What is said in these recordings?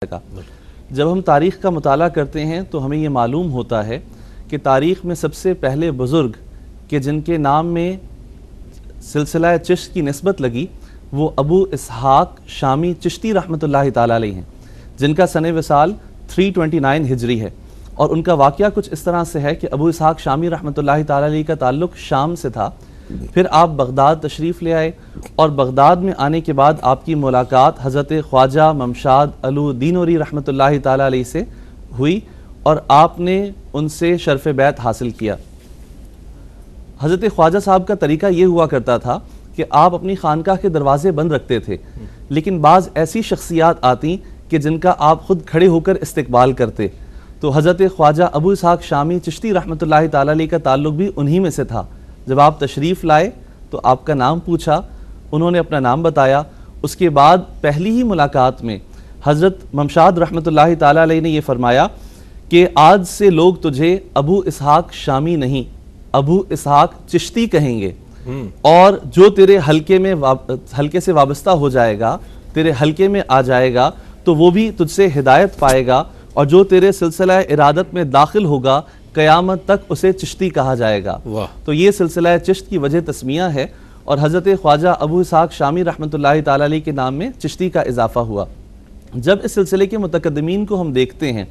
کا جب ہم تاریخ کا مطالعہ کرتے ہیں تو ہمیں یہ معلوم ہوتا ہے کہ تاریخ میں سب سے پہلے بزرگ کہ جن کے نام میں سلسلہ چشت کی نسبت لگی وہ ابو اسحاق شامی چشتی رحمۃ اللہ تعالیٰ علیہ ہیں، جن کا سنِ وصال 329 ہجری ہے، اور ان کا واقعہ کچھ اس طرح سے ہے کہ ابو اسحاق شامی رحمۃ اللہ تعالیٰ علیہ کا تعلق شام سے تھا، پھر آپ بغداد تشریف لے آئے، اور بغداد میں آنے کے بعد آپ کی ملاقات حضرت خواجہ ممشاد علو دینوری رحمۃ اللہ تعالیٰ علیہ سے ہوئی اور آپ نے ان سے شرف بیعت حاصل کیا۔ حضرت خواجہ صاحب کا طریقہ یہ ہوا کرتا تھا کہ آپ اپنی خانقاہ کے دروازے بند رکھتے تھے، لیکن بعض ایسی شخصیات آتی کہ جن کا آپ خود کھڑے ہو کر استقبال کرتے، تو حضرت خواجہ ابو اسحاق شامی چشتی رحمۃ اللہ تعالیٰ علیہ کا تعلق بھی انہی میں سے تھا۔ جب آپ تشریف لائے تو آپ کا نام پوچھا، انہوں نے اپنا نام بتایا، اس کے بعد پہلی ہی ملاقات میں حضرت ممشاد رحمۃ اللہ تعالیٰ علیہ نے یہ فرمایا کہ آج سے لوگ تجھے ابو اسحاق شامی نہیں ابو اسحاق چشتی کہیں گے، اور جو تیرے حلقے سے وابستہ ہو جائے گا، تیرے حلقے میں آ جائے گا تو وہ بھی تجھ سے ہدایت پائے گا، اور جو تیرے سلسلہ ارادت میں داخل ہوگا قیامت تک اسے چشتی کہا جائے گا۔ تو یہ سلسلہ چشت کی وجہ تسمیہ ہے، اور حضرت خواجہ ابو اسحاق شامی رحمۃ اللہ تعالیٰ علیہ کے نام میں چشتی کا اضافہ ہوا۔ جب اس سلسلے کے متقدمین کو ہم دیکھتے ہیں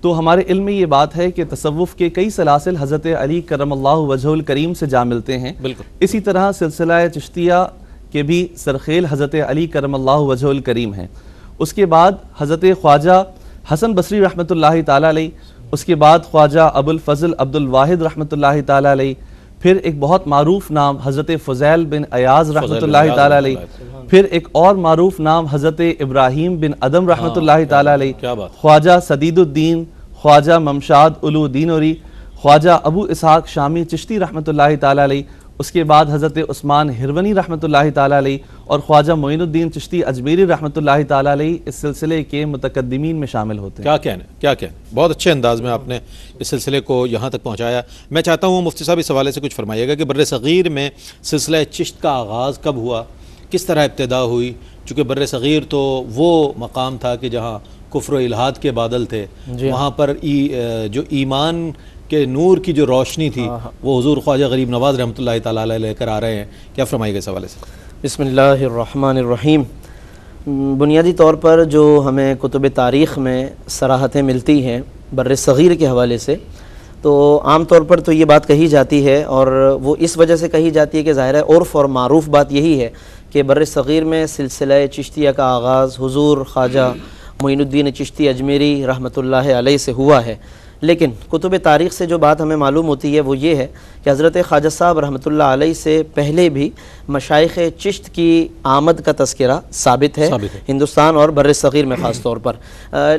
تو ہمارے علم میں یہ بات ہے کہ تصوف کے کئی سلاسل حضرت علی کرم اللہ وجہہ الکریم سے جا ملتے ہیں، اسی طرح سلسلہ چشتیہ کے بھی سرخیل حضرت علی کرم اللہ وجہہ الکریم ہیں۔ اس کے بعد حضرت خواجہ حسن بصری رحمۃ اللہ تعالیٰ علیہ، اس کے بعد خواجہ ابو الفضل عبد الواحد رحمۃ اللہ تعالیٰ علیہ، پھر ایک بہت معروف نام حضرت فضیل بن ایاز رحمۃ اللہ تعالیٰ علیہ، پھر ایک اور معروف نام حضرت ابراہیم بن ادم رحمۃ اللہ تعالیٰ علیہ، خواجہ سدید الدین، خواجہ ممشاد علو دینوری، خواجہ ابو اسحاق شامی چشتی رحمۃ اللہ تعالیٰ علیہ، اس کے بعد حضرت عثمان ہرونی رحمۃ اللہ تعالیٰ علیہ، اور خواجہ معین الدین چشتی اجمیری رحمۃ اللہ تعالیٰ علیہ اس سلسلے کے متقدمین میں شامل ہوتے ہیں۔ کیا کہنے بہت اچھے انداز میں آپ نے اس سلسلے کو یہاں تک پہنچایا۔ میں چاہتا ہوں مفتی صاحب اس حوالے سے کچھ فرمائیے گا کہ بر صغیر میں سلسلہ چشت کا آغاز کب ہوا، کس طرح ابتدا ہوئی، چونکہ بر صغیر تو وہ مقام تھا کہ جہاں کفر و الحاد کے بادل تھے، وہاں پر جو ایمان کہ نور کی جو روشنی تھی وہ حضور خواجہ غریب نواز رحمۃ اللہ تعالیٰ علیہ لے کر آ رہے ہیں، کیا فرمائیے گا اس حوالے سے؟ بسم اللہ الرحمن الرحیم۔ بنیادی طور پر جو ہمیں کتب تاریخ میں صراحتیں ملتی ہیں بر صغیر کے حوالے سے، تو عام طور پر تو یہ بات کہی جاتی ہے، اور وہ اس وجہ سے کہی جاتی ہے کہ ظاہر ہے عرف اور معروف بات یہی ہے کہ بر صغیر میں سلسلہ چشتیہ کا آغاز حضور خواجہ معین الدین چشتی اجمیری رحمۃ اللہ علیہ سے ہوا ہے، لیکن کتب تاریخ سے جو بات ہمیں معلوم ہوتی ہے وہ یہ ہے کہ حضرت خواجہ صاحب رحمۃ اللہ علیہ سے پہلے بھی مشائخ چشت کی آمد کا تذکرہ ثابت ہے ہندوستان اور بر صغیر میں خاص طور پر،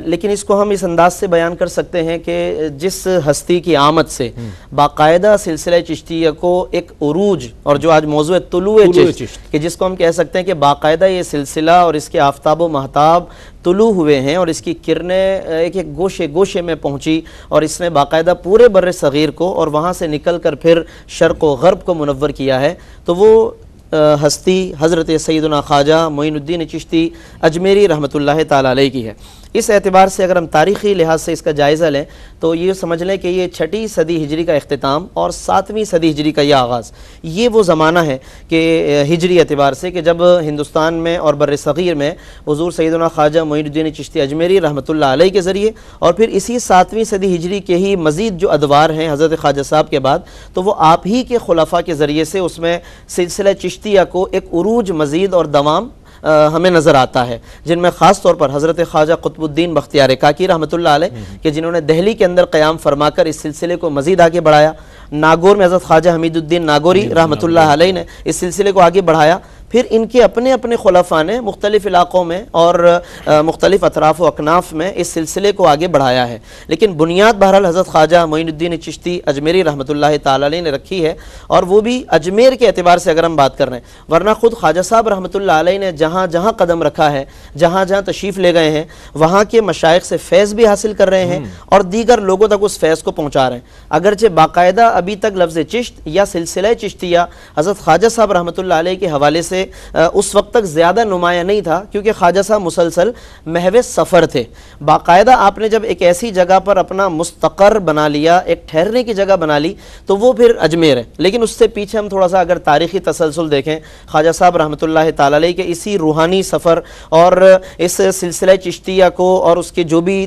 لیکن اس کو ہم اس انداز سے بیان کر سکتے ہیں کہ جس ہستی کی آمد سے باقاعدہ سلسلہ چشتیہ کو ایک عروج، اور جو آج موضوع طلوع چشت کہ جس کو ہم کہہ سکتے ہیں کہ باقاعدہ یہ سلسلہ اور اس کے آفتاب و مہتاب طلوع ہوئے ہیں، اور اس کی کرنیں ایک ایک گوشے گوشے میں پہنچی، اور اس نے باقاعدہ پورے بر صغیر کو اور وہاں سے نکل کر پھر شرق و غرب کو منور کیا ہے، تو وہ ہستی حضرت سیدنا خواجہ معین الدین چشتی اجمیری رحمۃ اللہ تعالیٰ علیہ کی ہے۔ اس اعتبار سے اگر ہم تاریخی لحاظ سے اس کا جائزہ لیں تو یہ سمجھ لیں کہ یہ 6 صدی ہجری کا اختتام اور 7ویں صدی ہجری کا یہ آغاز، یہ وہ زمانہ ہے کہ ہجری اعتبار سے کہ جب ہندوستان میں اور بر صغیر میں حضور سیدنا خواجہ معین الدین چشتی اجمیری رحمۃ اللہ علیہ کے ذریعے، اور پھر اسی 7ویں صدی ہجری کے ہی مزید جو ادوار ہیں حضرت خواجہ صاحب کے بعد، تو وہ آپ ہی کے خلفاء کے ذریعے سے اس میں سلسلہ چشتیہ کو ایک عروج مزید اور دوام ہمیں نظر آتا ہے، جن میں خاص طور پر حضرت خواجہ قطب الدین بختیار کاکی رحمۃ اللہ علیہ کہ جنہوں نے دہلی کے اندر قیام فرما کر اس سلسلے کو مزید آگے بڑھایا، ناگور میں حضرت خواجہ حمید الدین ناگوری رحمۃ اللہ علیہ نے اس سلسلے کو آگے بڑھایا، پھر ان کے اپنے اپنے خلفاء نے مختلف علاقوں میں اور مختلف اطراف و اکناف میں اس سلسلے کو آگے بڑھایا ہے، لیکن بنیاد بہرحال حضرت خواجہ معین الدین چشتی اجمیری رحمۃ اللہ تعالیٰ علیہ نے رکھی ہے، اور وہ بھی اجمیر کے اعتبار سے اگر ہم بات کر رہے ہیں، ورنہ خود خواجہ صاحب رحمۃ اللہ علیہ نے جہاں جہاں قدم رکھا ہے، جہاں جہاں تشریف لے گئے ہیں، وہاں کے مشائخ سے فیض بھی حاصل کر رہے ہیں اور دیگر لوگوں تک اس فیض کو پہنچا رہے ہیں، اگرچہ باقاعدہ ابھی تک لفظ چشت یا سلسلہ چشتیہ حضرت خواجہ صاحب رحمۃ اللہ علیہ کے حوالے سے سے اس وقت تک زیادہ نمایاں نہیں تھا، کیونکہ خواجہ صاحب مسلسل محو سفر تھے۔ باقاعدہ آپ نے جب ایک ایسی جگہ پر اپنا مستقر بنا لیا، ایک ٹھہرنے کی جگہ بنا لی، تو وہ پھر اجمیر ہے۔ لیکن اس سے پیچھے ہم تھوڑا سا اگر تاریخی تسلسل دیکھیں، خواجہ صاحب رحمۃ اللہ تعالی علیہ کے اسی روحانی سفر اور اس سلسلہ چشتیہ کو اور اس کے جو بھی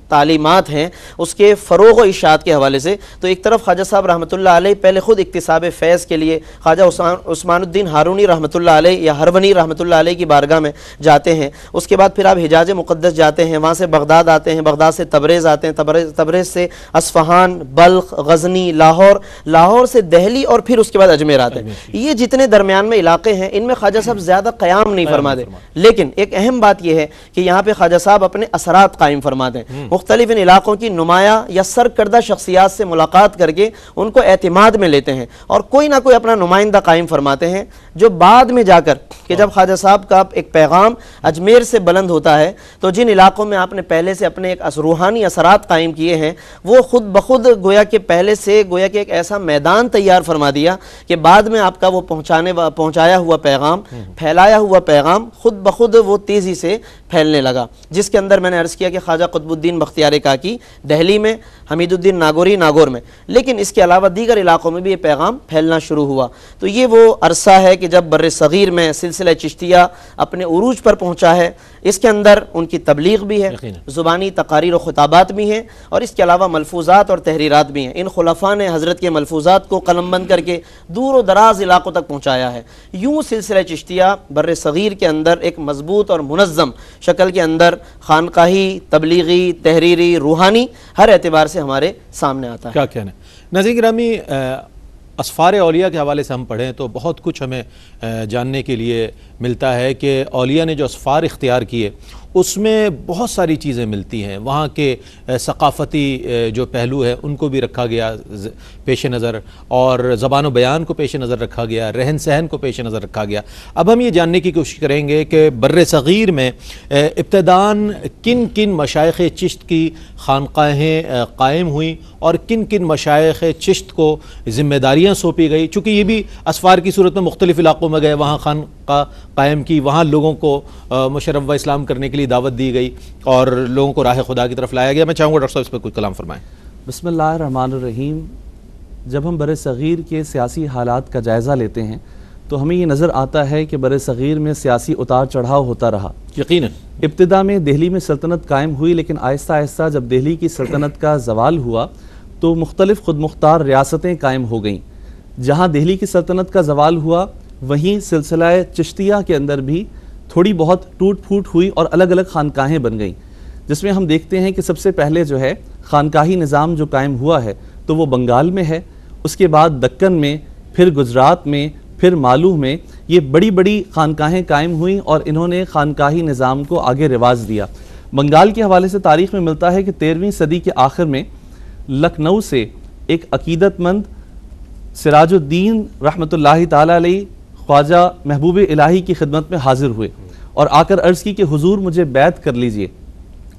تعلیمات ہیں اس کے فروغ و اشاعت کے حوالے سے، تو ایک طرف خواجہ صاحب رحمۃ اللہ علیہ پہلے خود اکتساب فیض کے لیے خواجہ عثمان الدین ہارونی رحمۃ اللہ علیہ یا ہرونی رحمۃ اللہ علیہ کی بارگاہ میں جاتے ہیں۔ اس کے بعد پھر آپ حجاز مقدس جاتے ہیں، وہاں سے بغداد آتے ہیں، بغداد سے تبریز آتے ہیں، تبریز سے اصفہان، بلخ، غزنی، لاہور سے دہلی، اور پھر اس کے بعد اجمیر آتے ہیں۔ یہ جتنے درمیان میں علاقے ہیں ان میں خواجہ صاحب زیادہ قیام نہیں فرماتے، لیکن ایک اہم بات یہ ہے کہ یہاں پہ خواجہ صاحب اپنے اثرات قائم فرماتے ہیں، مختلف ان علاقوں کی نمایاں یا سرکردہ شخصیات سے ملاقات کر کے ان کو اعتماد میں لیتے ہیں اور کوئی نہ کوئی اپنا نمائندہ قائم فرماتے ہیں، جو بعد میں جا کر کہ جب خواجہ صاحب کا ایک پیغام اجمیر سے بلند ہوتا ہے تو جن علاقوں میں آپ نے پہلے سے اپنے ایک روحانی اثرات قائم کیے ہیں وہ خود بخود گویا کہ پہلے سے گویا کہ ایک ایسا میدان تیار فرما دیا کہ بعد میں آپ کا وہ پہنچایا ہوا پیغام، پھیلایا ہوا پیغام خود بخود وہ تیزی سے پھیلنے لگا، جس کے اندر میں نے عرض کیا کہ خواجہ قطب الدین بختیار کاکی دہلی میں، حمید الدین ناگوری ناگور میں، لیکن اس کے علاوہ دیگر علاقوں میں بھی یہ پیغام پھیلنا شروع ہوا۔ تو یہ وہ عرصہ ہے کہ جب بر صغیر میں سلسلہ چشتیہ اپنے عروج پر پہنچا ہے، اس کے اندر ان کی تبلیغ بھی ہے، زبانی تقاریر و خطابات بھی ہیں، اور اس کے علاوہ ملفوظات اور تحریرات بھی ہیں۔ ان خلفاء نے حضرت کے ملفوظات کو قلم بند کر کے دور و دراز علاقوں تک پہنچایا ہے۔ یوں سلسلہ چشتیہ بر صغیر کے اندر ایک مضبوط اور منظم شکل کے اندر خانقاہی، تبلیغی، تحریری، روحانی ہر اعتبار سے ہمارے سامنے آتا ہے۔ کیا کہنا ہے ناظرین گرامی، اسفار اولیاء کے حوالے سے ہم پڑھیں تو بہت کچھ ہمیں جاننے کے لیے ملتا ہے کہ اولیاء نے جو اسفار اختیار کیے اس میں بہت ساری چیزیں ملتی ہیں، وہاں کے ثقافتی جو پہلو ہے ان کو بھی رکھا گیا پیش نظر، اور زبان و بیان کو پیش نظر رکھا گیا، رہن سہن کو پیش نظر رکھا گیا۔ اب ہم یہ جاننے کی کوشش کریں گے کہ بر صغیر میں ابتداً کن کن مشائخ چشت کی خانقاہیں قائم ہوئیں اور کن کن مشائخ چشت کو ذمہ داریاں سونپی گئی، چونکہ یہ بھی اسفار کی صورت میں مختلف علاقوں میں گئے، وہاں خانقاہ قائم کی، وہاں لوگوں کو مشرف و اسلام کرنے کے لیے دعوت دی گئی اور لوگوں کو راہ خدا کی طرف لایا گیا۔ میں چاہوں گا ڈاکٹر صاحب اس پہ کچھ کلام فرمائیں۔ بسم اللہ الرحمن الرحیم۔ جب ہم بر صغیر کے سیاسی حالات کا جائزہ لیتے ہیں تو ہمیں یہ نظر آتا ہے کہ بر صغیر میں سیاسی اتار چڑھاؤ ہوتا رہا۔ یقیناً ابتدا میں دہلی میں سلطنت قائم ہوئی، لیکن آہستہ آہستہ جب دہلی کی سلطنت کا زوال ہوا تو مختلف خود مختار ریاستیں قائم ہو گئیں۔ جہاں دہلی کی سلطنت کا زوال ہوا وہیں سلسلہ چشتیہ کے اندر بھی تھوڑی بہت ٹوٹ پھوٹ ہوئی اور الگ الگ خانقاہیں بن گئیں، جس میں ہم دیکھتے ہیں کہ سب سے پہلے جو ہے خانقاہی نظام جو قائم ہوا ہے تو وہ بنگال میں ہے، اس کے بعد دکن میں، پھر گجرات میں، پھر مالو میں یہ بڑی بڑی خانقاہیں قائم ہوئیں اور انہوں نے خانقاہی نظام کو آگے رواج دیا۔ بنگال کے حوالے سے تاریخ میں ملتا ہے کہ 13ویں صدی کے آخر میں لکھنؤ سے ایک عقیدت مند سراج الدین رحمۃ اللہ تعالی علیہ خواجہ محبوب الہی کی خدمت میں حاضر ہوئے اور آ کر عرض کی کہ حضور مجھے بیعت کر لیجئے۔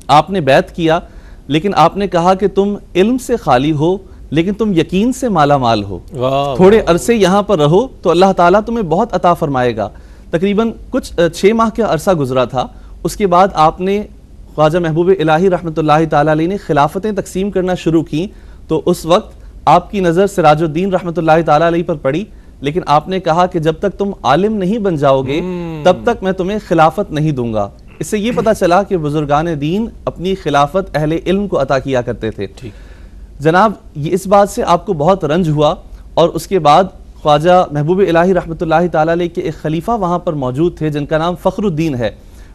آپ نے بیعت کیا، لیکن آپ نے کہا کہ تم علم سے خالی ہو لیکن تم یقین سے مالا مال ہو، تھوڑے عرصے یہاں پر رہو تو اللہ تعالیٰ تمہیں بہت عطا فرمائے گا۔ تقریباً کچھ 6 ماہ کا عرصہ گزرا تھا، اس کے بعد آپ نے خواجہ محبوب الہی رحمۃ اللہ تعالیٰ علیہ نے خلافتیں تقسیم کرنا شروع کی، تو اس وقت آپ کی نظر سراج الدین رحمۃ اللہ تعالیٰ علیہ پر پڑی، لیکن آپ نے کہا کہ جب تک تم عالم نہیں بن جاؤ گے تب تک میں تمہیں خلافت نہیں دوں گا۔ اس سے یہ پتہ چلا کہ بزرگان دین اپنی خلافت اہل علم کو عطا کیا کرتے تھے۔ جناب یہ اس بات سے آپ کو بہت رنج ہوا، اور اس کے بعد خواجہ محبوب الہی رحمۃ اللہ تعالیٰ علیہ کے ایک خلیفہ وہاں پر موجود تھے جن کا نام فخر الدین ہے،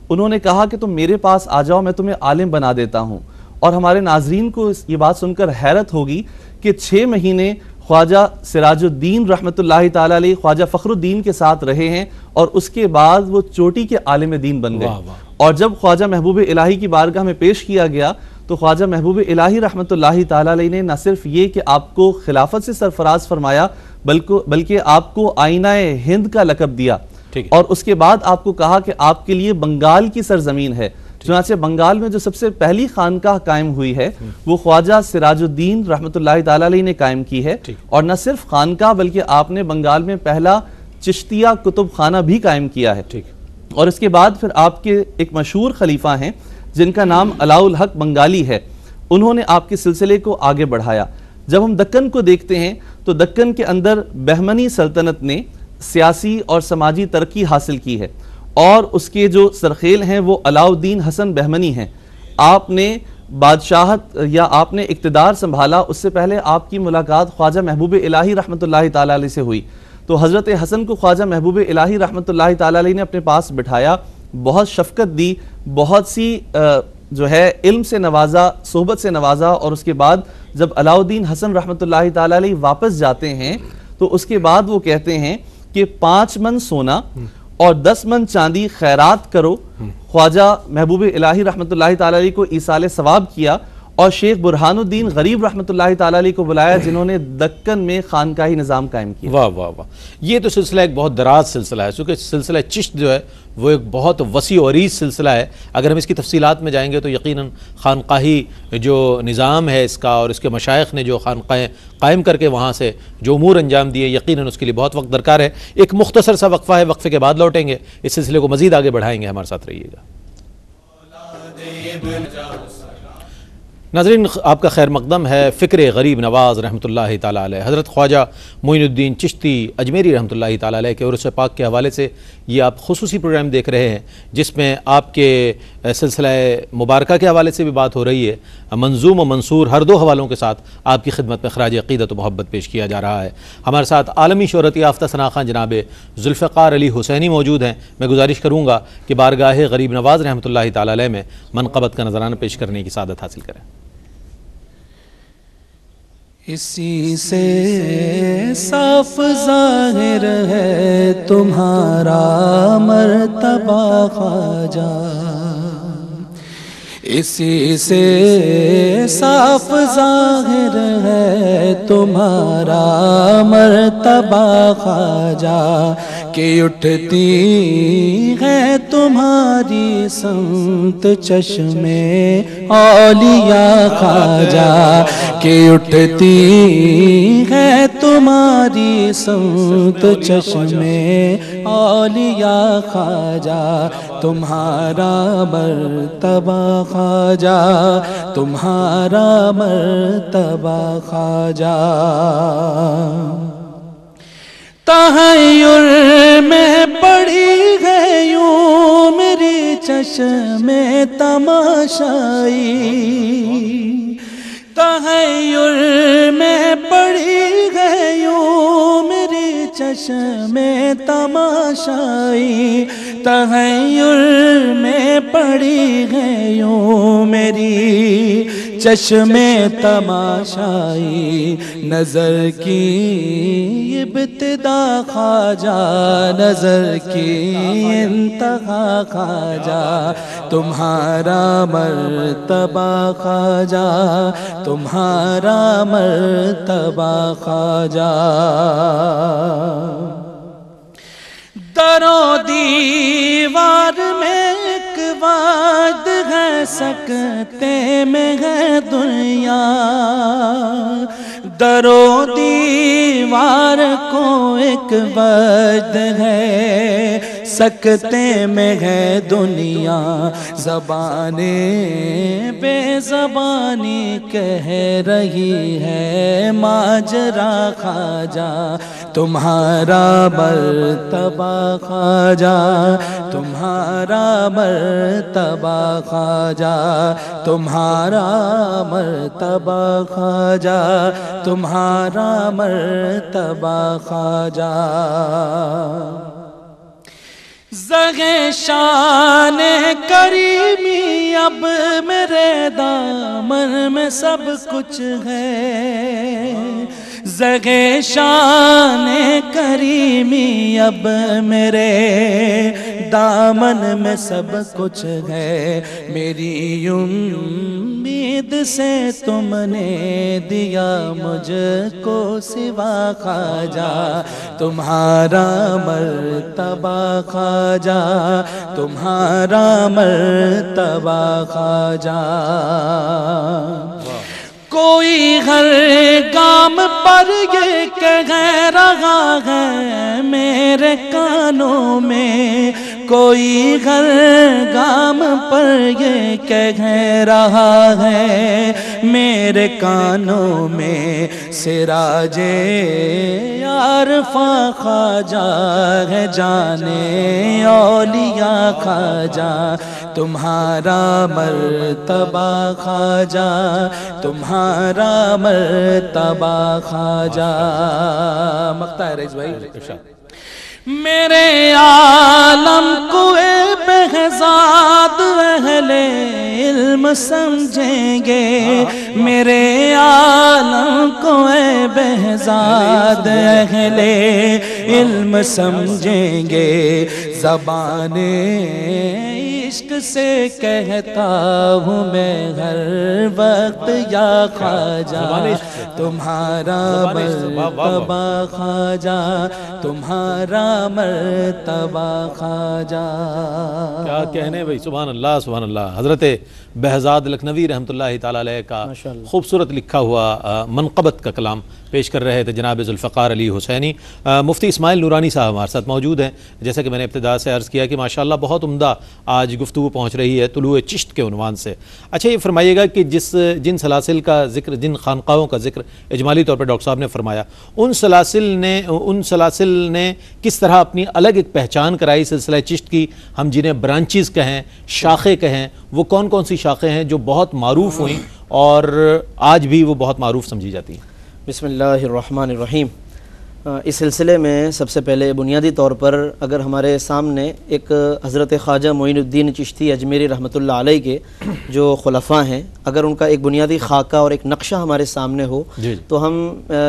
انہوں نے کہا کہ تم میرے پاس آ جاؤ، میں تمہیں عالم بنا دیتا ہوں۔ اور ہمارے ناظرین کو یہ بات سن کر حیرت ہوگی کہ 6 مہینے خواجہ سراج الدین رحمۃ اللہ تعالیٰ علیہ خواجہ فخر الدین کے ساتھ رہے ہیں اور اس کے بعد وہ چوٹی کے عالم دین بن گئے۔ اور جب خواجہ محبوب الہی کی بارگاہ میں پیش کیا گیا تو خواجہ محبوب الہی رحمۃ اللہ تعالیٰ علیہ نے نہ صرف یہ کہ آپ کو خلافت سے سرفراز فرمایا بلکہ آپ کو آئینہ ہند کا لقب دیا، اور اس کے بعد آپ کو کہا کہ آپ کے لیے بنگال کی سرزمین ہے۔ چنانچہ بنگال میں جو سب سے پہلی خانقاہ قائم ہوئی ہے وہ خواجہ سراج الدین رحمۃ اللہ تعالیٰ علیہ نے قائم کی ہے، اور نہ صرف خانقاہ بلکہ آپ نے بنگال میں پہلا چشتیہ کتب خانہ بھی قائم کیا ہے. اور اس کے بعد پھر آپ کے ایک مشہور خلیفہ ہیں جن کا نام علاء الحق بنگالی ہے، انہوں نے آپ کے سلسلے کو آگے بڑھایا. جب ہم دکن کو دیکھتے ہیں تو دکن کے اندر بہمنی سلطنت نے سیاسی اور سماجی ترقی حاصل کی ہے، اور اس کے جو سرخیل ہیں وہ علاؤ الدین حسن بہمنی ہیں. آپ نے بادشاہت یا آپ نے اقتدار سنبھالا اس سے پہلے آپ کی ملاقات خواجہ محبوب الہی رحمۃ اللہ تعالیٰ علیہ سے ہوئی. تو حضرت حسن کو خواجہ محبوب الہی رحمۃ اللہ تعالیٰ علیہ نے اپنے پاس بٹھایا، بہت شفقت دی، بہت سی جو ہے علم سے نوازا، صحبت سے نوازا. اور اس کے بعد جب علاؤ الدین حسن رحمۃ اللہ تعالیٰ علیہ واپس جاتے ہیں تو اس کے بعد وہ کہتے ہیں کہ 5 من سونا اور 10 من چاندی خیرات کرو. خواجہ محبوب الہی رحمۃ اللہ تعالیٰ علیہ کو ایصال ثواب کیا اور شیخ برہان الدین غریب رحمۃ اللہ تعالیٰ علیہ کو بلایا جنہوں نے دکن میں خانقاہی نظام قائم کیا. واہ واہ واہ، یہ تو سلسلہ ایک بہت دراز سلسلہ ہے، چونکہ سلسلہ چشت جو ہے وہ ایک بہت وسیع و عریض سلسلہ ہے. اگر ہم اس کی تفصیلات میں جائیں گے تو یقیناً خانقاہی جو نظام ہے اس کا اور اس کے مشائخ نے جو خانقاہیں قائم کر کے وہاں سے جو امور انجام دیے، یقیناً اس کے لیے بہت وقت درکار ہے. ایک مختصر سا وقفہ ہے، وقفے کے بعد لوٹیں گے، اس سلسلے کو مزید آگے بڑھائیں گے، ہمارے ساتھ رہیے گا. ناظرین، آپ کا خیر مقدم ہے فکر غریب نواز رحمۃ اللہ تعالیٰ علیہ. حضرت خواجہ معین الدین چشتی اجمیری رحمۃ اللہ تعالیٰ علیہ کے عرس پاک کے حوالے سے یہ آپ خصوصی پروگرام دیکھ رہے ہیں، جس میں آپ کے سلسلہ مبارکہ کے حوالے سے بھی بات ہو رہی ہے. منظوم و منصور ہر دو حوالوں کے ساتھ آپ کی خدمت میں خراج عقیدت و محبت پیش کیا جا رہا ہے. ہمارے ساتھ عالمی شہرت یافتہ ثناء جناب ذوالفقار علی حسینی موجود ہیں. میں گزارش کروں گا کہ بارگاہ غریب نواز رحمۃ اللہ تعالیٰ علیہ میں منقبت کا نذرانہ پیش کرنے کی سعادت حاصل کریں. اسی سے صاف ظاہر ہے تمہارا مرتبہ خواجہ، اسی سے صاف ظاہر ہے تمہارا مرتبہ خواجہ، کہ اٹھتی ہے تمہاری سمت چشمے اولیاء خواجہ، کہ اٹھتی ہے تمہاری سمت چشمے اولیاء خواجہ، تمہارا مرتبہ خواجہ، تمہارا مرتبہ خواجہ. تحیر میں پڑی ہے یوں میری چشم تماشائی، تحیر میں پڑی ہے یوں میری چشم تماشائی، تحیر میں پڑی ہے یوں میری چشم تماشائی. نظر کی ابتدا خواجہ، نظر کی انتہا خواجہ، تمہارا مرتبہ خواجہ، تمہارا مرتبہ خواجہ. در و دیوار میں ایک وعد ہے، سکتے میں ہے دنیا، در و دیوار کو ایک وعد ہے، سکتے میں ہے دنیا. زبانیں بے زبانی کہہ رہی ہے ماجرا خواجہ، تمہارا مرتبہ خواجہ، تمہارا مرتبہ خواجہ، تمہارا مرتبہ خواجہ، تمہارا مرتبہ خواجہ. زغ شان کریمی اب میرے دامن میں سب کچھ ہے، زغ شان کریمی اب میرے دامن میں سب کچھ ہے. میری امید سے تم نے دیا مجھ کو سوا خواجہ، تمہارا مرتبہ خواجہ، تمہارا مرتبہ خواجہ. کوئی ہر گام پر یہ کہہ رہا ہے میرے کانوں میں، کوئی ہر گام پر یہ کہہ رہا ہے میرے کانوں میں، سراج عارفاں خواجہ ہے جانے اولیاء خواجہ، تمہارا مرتبہ خواجہ، تمہارا مرتبہ خواجہ۔ مقطع ہے رئیس بھائی۔ میرے عالم کو بہزاد اہل علم سمجھیں گے، میرے عالم کو بہزاد اہل علم سمجھیں گے، زبان عشق سے کہتا ہوں میں ہر وقت یا خواجہ، تمہارا مرتبہ خواجہ، تمہارا مرتبہ خواجہ۔ کیا کہنے بھائی، سبحان اللہ سبحان اللہ۔ حضرت بہزاد لکھنوی رحمۃ اللہ تعالیٰ علیہ کا خوبصورت لکھا ہوا منقبت کا کلام پیش کر رہے تھے جناب ذوالفقار علی حسینی۔ مفتی اسماعیل نورانی صاحب ہمارے ساتھ موجود ہیں۔ جیسا کہ میں نے ابتدا سے عرض کیا کہ ماشاءاللہ بہت عمدہ آج گفتگو پہنچ رہی ہے طلوع چشت کے عنوان سے۔ اچھا یہ فرمائیے گا کہ جن سلاسل کا ذکر، جن خانقاہوں کا ذکر اجمالی طور پر ڈاکٹر صاحب نے فرمایا، ان سلاسل نے کس طرح اپنی الگ ایک پہچان کرائی سلسلہ چشت کی؟ ہم جنہیں برانچز کہیں، شاخیں کہیں، وہ کون کون سی شاخیں ہیں جو بہت معروف ہوئیں اور آج بھی وہ بہت معروف سمجھی جاتی ہیں؟ بسم اللہ الرحمن الرحیم۔ اس سلسلے میں سب سے پہلے بنیادی طور پر اگر ہمارے سامنے ایک حضرت خواجہ معین الدین چشتی اجمیری رحمۃ اللہ علیہ کے جو خلفاء ہیں، اگر ان کا ایک بنیادی خاکہ اور ایک نقشہ ہمارے سامنے ہو تو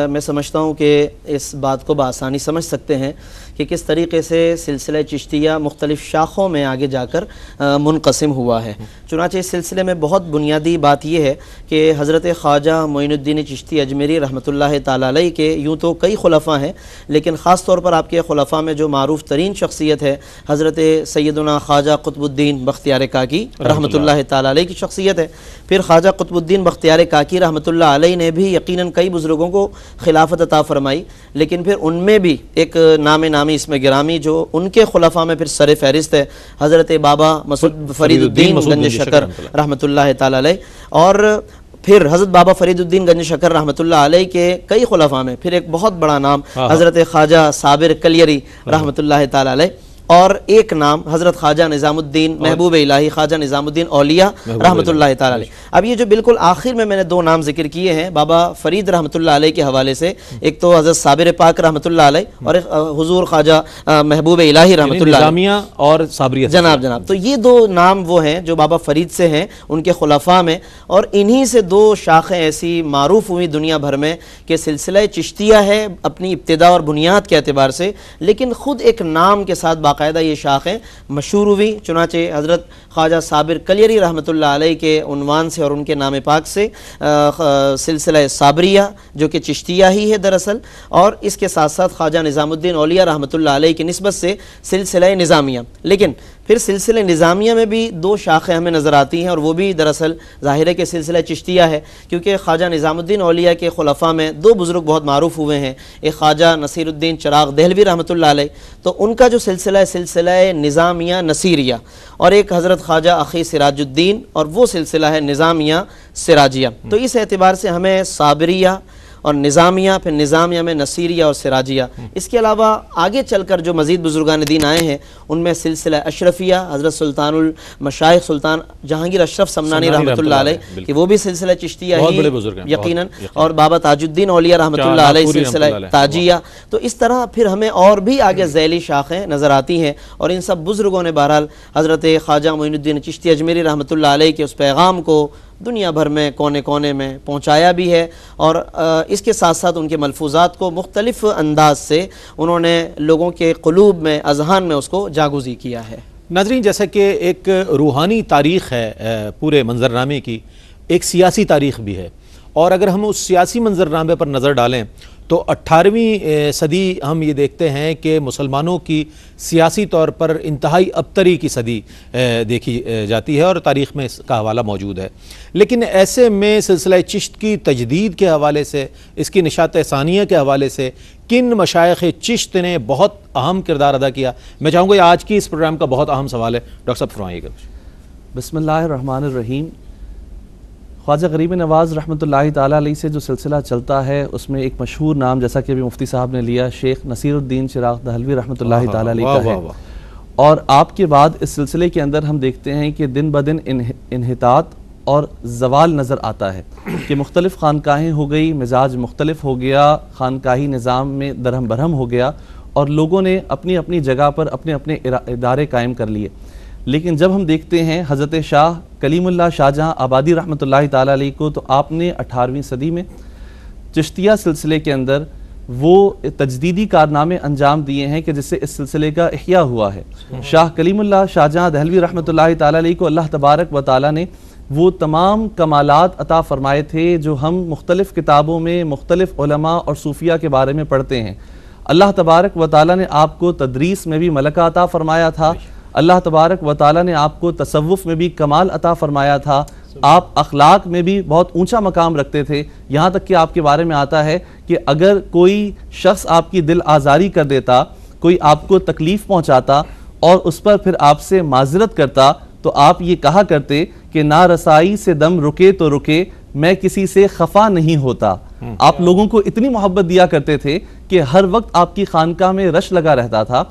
میں سمجھتا ہوں کہ اس بات کو بآسانی سمجھ سکتے ہیں کہ کس طریقے سے سلسلہ چشتیہ مختلف شاخوں میں آگے جا کر منقسم ہوا ہے۔ چنانچہ اس سلسلے میں بہت بنیادی بات یہ ہے کہ حضرت خواجہ معین الدین چشتی اجمیری رحمۃ اللہ تعالیٰ علیہ کے یوں تو کئی خلفاء ہیں، لیکن خاص طور پر آپ کے خلفاء میں جو معروف ترین شخصیت ہے حضرت سیدنا خواجہ قطب الدین بختیار کاکی رحمۃ اللہ تعالیٰ علیہ کی شخصیت ہے۔ پھر خواجہ قطب الدین بختیار کاکی رحمۃ اللہ علیہ نے بھی یقیناً کئی بزرگوں کو خلافت عطا فرمائی، لیکن پھر ان میں بھی ایک نامی اس میں گرامی جو ان کے خلفاء میں پھر سر فہرست ہے حضرت بابا مسعود فرید الدین گنج شکر رحمۃ اللہ تعالیٰ علیہ، اور پھر حضرت بابا فرید الدین گنج شکر رحمۃ اللہ علیہ کے کئی خلفاء میں پھر ایک بہت بڑا نام حضرت خواجہ صابر کلیری رحمۃ اللہ تعالیٰ علیہ، اور ایک نام حضرت خواجہ نظام الدین محبوب الہی خواجہ نظام الدین اولیاء رحمۃ اللہ تعالیٰ علیہ۔ اب یہ جو بالکل آخر میں نے دو نام ذکر کیے ہیں بابا فرید رحمۃ اللہ علیہ کے حوالے سے، ایک تو حضرت صابر پاک رحمۃ اللہ علیہ اور ایک حضور خواجہ محبوب الہی رحمۃ اللہ علیہ، نظامیہ اور صابریہ جناب تو یہ دو نام وہ ہیں جو بابا فرید سے ہیں ان کے خلفاء میں، اور انہی سے دو شاخیں ایسی معروف ہوئی دنیا بھر میں کہ سلسلہ چشتیہ ہے اپنی ابتدا اور بنیاد کے اعتبار سے، لیکن خود ایک نام کے ساتھ باقاعدہ یہ شاخیں مشہور ہوئی۔ چنانچہ حضرت خواجہ صابر کلیری رحمۃ اللہ علیہ کے عنوان سے اور ان کے نام پاک سے سلسلہ صابریہ جو کہ چشتیہ ہی ہے دراصل، اور اس کے ساتھ ساتھ خواجہ نظام الدین اولیاء رحمۃ اللہ علیہ کی نسبت سے سلسلہ نظامیہ۔ لیکن پھر سلسلہ نظامیہ میں بھی دو شاخیں ہمیں نظر آتی ہیں، اور وہ بھی دراصل ظاہر ہے کہ سلسلہ چشتیہ ہے، کیونکہ خواجہ نظام الدین اولیاء کے خلفاء میں دو بزرگ بہت معروف ہوئے ہیں، ایک خواجہ نصیر الدین چراغ دہلوی رحمۃ اللہ علیہ، تو ان کا جو سلسلہ ہے سلسلہ نظامیہ نصیریہ، اور ایک حضرت خواجہ اخی سراج الدین اور وہ سلسلہ ہے نظامیہ سراجیہ۔ تو اس اعتبار سے ہمیں صابریہ اور نظامیہ، پھر نظامیہ میں نصیریہ اور سراجیہ، اس کے علاوہ آگے چل کر جو مزید بزرگان دین آئے ہیں ان میں سلسلہ اشرفیہ حضرت سلطان المشائخ سلطان جہانگیر اشرف سمنانی رحمۃ اللہ علیہ کہ وہ بھی سلسلہ چشتیہ ہی یقیناً، اور بابا تاج الدین اولیاء رحمۃ اللہ علیہ سلسلہ تاجیہ۔ تو اس طرح پھر ہمیں اور بھی آگے ذیلی شاخیں نظر آتی ہیں، اور ان سب بزرگوں نے بہرحال حضرت خواجہ معین الدین چشتی اجمیری رحمۃ اللہ علیہ کے اس پیغام کو دنیا بھر میں کونے کونے میں پہنچایا بھی ہے، اور اس کے ساتھ ساتھ ان کے ملفوظات کو مختلف انداز سے انہوں نے لوگوں کے قلوب میں اذہان میں اس کو جاگوزی کیا ہے۔ ناظرین، جیسا کہ ایک روحانی تاریخ ہے پورے منظرنامے کی، ایک سیاسی تاریخ بھی ہے، اور اگر ہم اس سیاسی منظرنامے پر نظر ڈالیں تو 18ویں صدی ہم یہ دیکھتے ہیں کہ مسلمانوں کی سیاسی طور پر انتہائی ابتری کی صدی دیکھی جاتی ہے اور تاریخ میں اس کا حوالہ موجود ہے، لیکن ایسے میں سلسلہ چشت کی تجدید کے حوالے سے، اس کی نشاط ثانیہ کے حوالے سے کن مشائخ چشت نے بہت اہم کردار ادا کیا؟ میں چاہوں گا آج کی اس پروگرام کا بہت اہم سوال ہے، ڈاکٹر صاحب فرمائیے گا۔ بسم اللہ الرحمن الرحیم۔ خواجہ غریب نواز رحمۃ اللہ تعالیٰ علیہ سے جو سلسلہ چلتا ہے اس میں ایک مشہور نام جیسا کہ ابھی مفتی صاحب نے لیا، شیخ نصیر الدین چراغ دہلوی رحمۃ اللہ تعالیٰ علیہ کا ہے، اور آپ کے بعد اس سلسلے کے اندر ہم دیکھتے ہیں کہ دن بدن انحطاط اور زوال نظر آتا ہے کہ مختلف خانقاہیں ہو گئی، مزاج مختلف ہو گیا، خانقاہی نظام میں درہم برہم ہو گیا اور لوگوں نے اپنی اپنی جگہ پر اپنے اپنے ادارے قائم کر لیے۔ لیکن جب ہم دیکھتے ہیں حضرت شاہ کلیم اللہ شاہ جہاں آبادی رحمۃ اللہ تعالیٰ علیہ کو، تو آپ نے 18ویں صدی میں چشتیہ سلسلے کے اندر وہ تجدیدی کارنامے انجام دیے ہیں کہ جس سے اس سلسلے کا احیاء ہوا ہے۔ شاہ کلیم اللہ شاہ جہاں دہلوی رحمۃ اللہ تعالیٰ علیہ کو اللہ تبارک و تعالیٰ نے وہ تمام کمالات عطا فرمائے تھے جو ہم مختلف کتابوں میں مختلف علماء اور صوفیہ کے بارے میں پڑھتے ہیں۔ اللہ تبارک و تعالیٰ نے آپ کو تدریس میں بھی ملکہ عطا فرمایا تھا، اللہ تبارک و تعالیٰ نے آپ کو تصوف میں بھی کمال عطا فرمایا تھا، آپ اخلاق میں بھی بہت اونچا مقام رکھتے تھے، یہاں تک کہ آپ کے بارے میں آتا ہے کہ اگر کوئی شخص آپ کی دل آزاری کر دیتا، کوئی آپ کو تکلیف پہنچاتا اور اس پر پھر آپ سے معذرت کرتا تو آپ یہ کہا کرتے کہ نا رسائی سے دم رکے تو رکے، میں کسی سے خفا نہیں ہوتا۔ آپ لوگوں کو اتنی محبت دیا کرتے تھے کہ ہر وقت آپ کی خانقاہ میں رش لگا رہتا تھا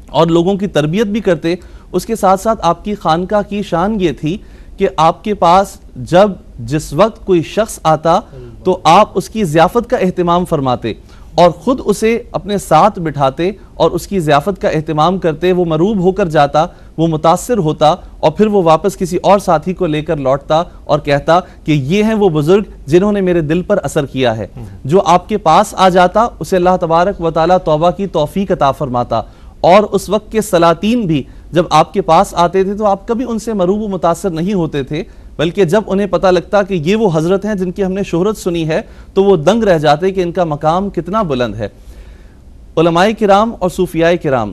اور لوگوں کی تربیت بھی کرتے۔ اس کے ساتھ ساتھ آپ کی خانقاہ کی شان یہ تھی کہ آپ کے پاس جب جس وقت کوئی شخص آتا تو آپ اس کی ضیافت کا اہتمام فرماتے اور خود اسے اپنے ساتھ بٹھاتے اور اس کی ضیافت کا اہتمام کرتے، وہ مروب ہو کر جاتا، وہ متاثر ہوتا اور پھر وہ واپس کسی اور ساتھی کو لے کر لوٹتا اور کہتا کہ یہ ہیں وہ بزرگ جنہوں نے میرے دل پر اثر کیا ہے۔ جو آپ کے پاس آ جاتا اسے اللہ تبارک و تعالیٰ توبہ کی توفیق عطا فرماتا، اور اس وقت کے سلاطین بھی جب آپ کے پاس آتے تھے تو آپ کبھی ان سے مروب و متاثر نہیں ہوتے تھے، بلکہ جب انہیں پتہ لگتا کہ یہ وہ حضرت ہیں جن کی ہم نے شہرت سنی ہے تو وہ دنگ رہ جاتے کہ ان کا مقام کتنا بلند ہے۔ علماء کرام اور صوفیاء کرام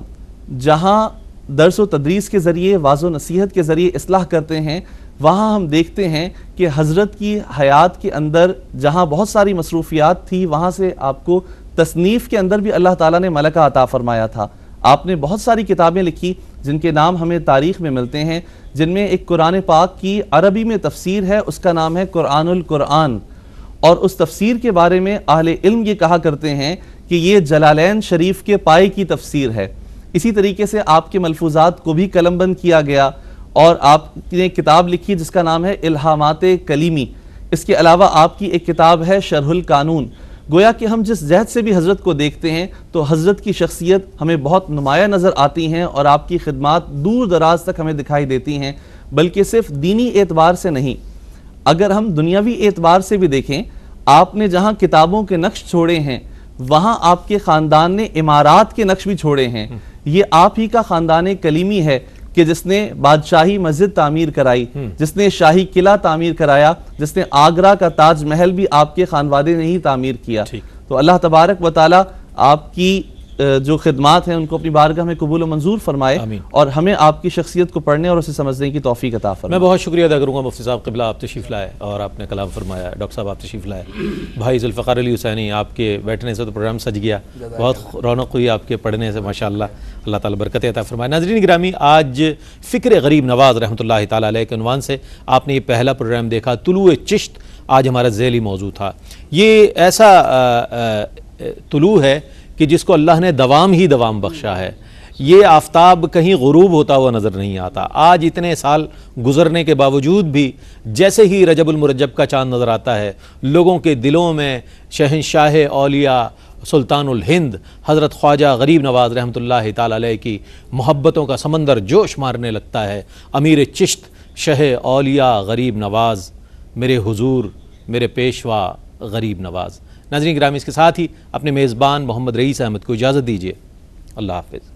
جہاں درس و تدریس کے ذریعے، واعظ و نصیحت کے ذریعے اصلاح کرتے ہیں، وہاں ہم دیکھتے ہیں کہ حضرت کی حیات کے اندر جہاں بہت ساری مصروفیات تھی، وہاں سے آپ کو تصنیف کے اندر بھی اللہ تعالیٰ نے ملکہ عطا فرمایا تھا۔ آپ نے بہت ساری کتابیں لکھی جن کے نام ہمیں تاریخ میں ملتے ہیں، جن میں ایک قرآن پاک کی عربی میں تفسیر ہے، اس کا نام ہے قرآن القرآن، اور اس تفسیر کے بارے میں اہل علم یہ کہا کرتے ہیں کہ یہ جلالین شریف کے پائے کی تفسیر ہے۔ اسی طریقے سے آپ کے ملفوظات کو بھی قلم بند کیا گیا اور آپ نے کتاب لکھی جس کا نام ہے الہامات کلیمی۔ اس کے علاوہ آپ کی ایک کتاب ہے شرح القانون۔ گویا کہ ہم جس جہت سے بھی حضرت کو دیکھتے ہیں تو حضرت کی شخصیت ہمیں بہت نمایاں نظر آتی ہیں اور آپ کی خدمات دور دراز تک ہمیں دکھائی دیتی ہیں، بلکہ صرف دینی اعتبار سے نہیں، اگر ہم دنیاوی اعتبار سے بھی دیکھیں، آپ نے جہاں کتابوں کے نقش چھوڑے ہیں وہاں آپ کے خاندان نے عمارات کے نقش بھی چھوڑے ہیں۔ یہ آپ ہی کا خاندان کلیمی ہے کہ جس نے بادشاہی مسجد تعمیر کرائی، جس نے شاہی قلعہ تعمیر کرایا، جس نے آگرہ کا تاج محل بھی آپ کے خانوادے نے ہی تعمیر کیا۔ تو اللہ تبارک و تعالی آپ کی جو خدمات ہیں ان کو اپنی بارگاہ میں قبول و منظور فرمائے اور ہمیں آپ کی شخصیت کو پڑھنے اور اسے سمجھنے کی توفیق عطا فرمائے۔ میں بہت شکریہ ادا کروں گا مفتی صاحب قبلہ، آپ تشریف لائے اور آپ نے کلام فرمایا، ڈاکٹر صاحب آپ تشریف لائے، بھائی ذوالفقار علی حسینی آپ کے بیٹھنے سے تو پروگرام سج گیا، بہت رونق ہوئی آپ کے پڑھنے سے ماشاءاللہ، اللہ تعالیٰ برکت عطا فرمائے۔ ناظرین گرامی، آج فکر غریب نواز رحمۃ اللہ تعالیٰ علیہ کے عنوان سے آپ نے یہ پہلا پروگرام دیکھا، طلوع چشت آج ہمارا ذیلی موضوع تھا۔ یہ ایسا طلوع ہے کہ جس کو اللہ نے دوام ہی دوام بخشا ہے، یہ آفتاب کہیں غروب ہوتا ہوا نظر نہیں آتا۔ آج اتنے سال گزرنے کے باوجود بھی جیسے ہی رجب المرجب کا چاند نظر آتا ہے، لوگوں کے دلوں میں شہنشاہ اولیاء سلطان الہند حضرت خواجہ غریب نواز رحمۃ اللہ تعالی علیہ کی محبتوں کا سمندر جوش مارنے لگتا ہے۔ امیر چشت شہ اولیاء غریب نواز، میرے حضور میرے پیشوا غریب نواز۔ ناظرین گرامی، اس کے ساتھ ہی اپنے میزبان محمد رئیس احمد کو اجازت دیجیے، اللہ حافظ۔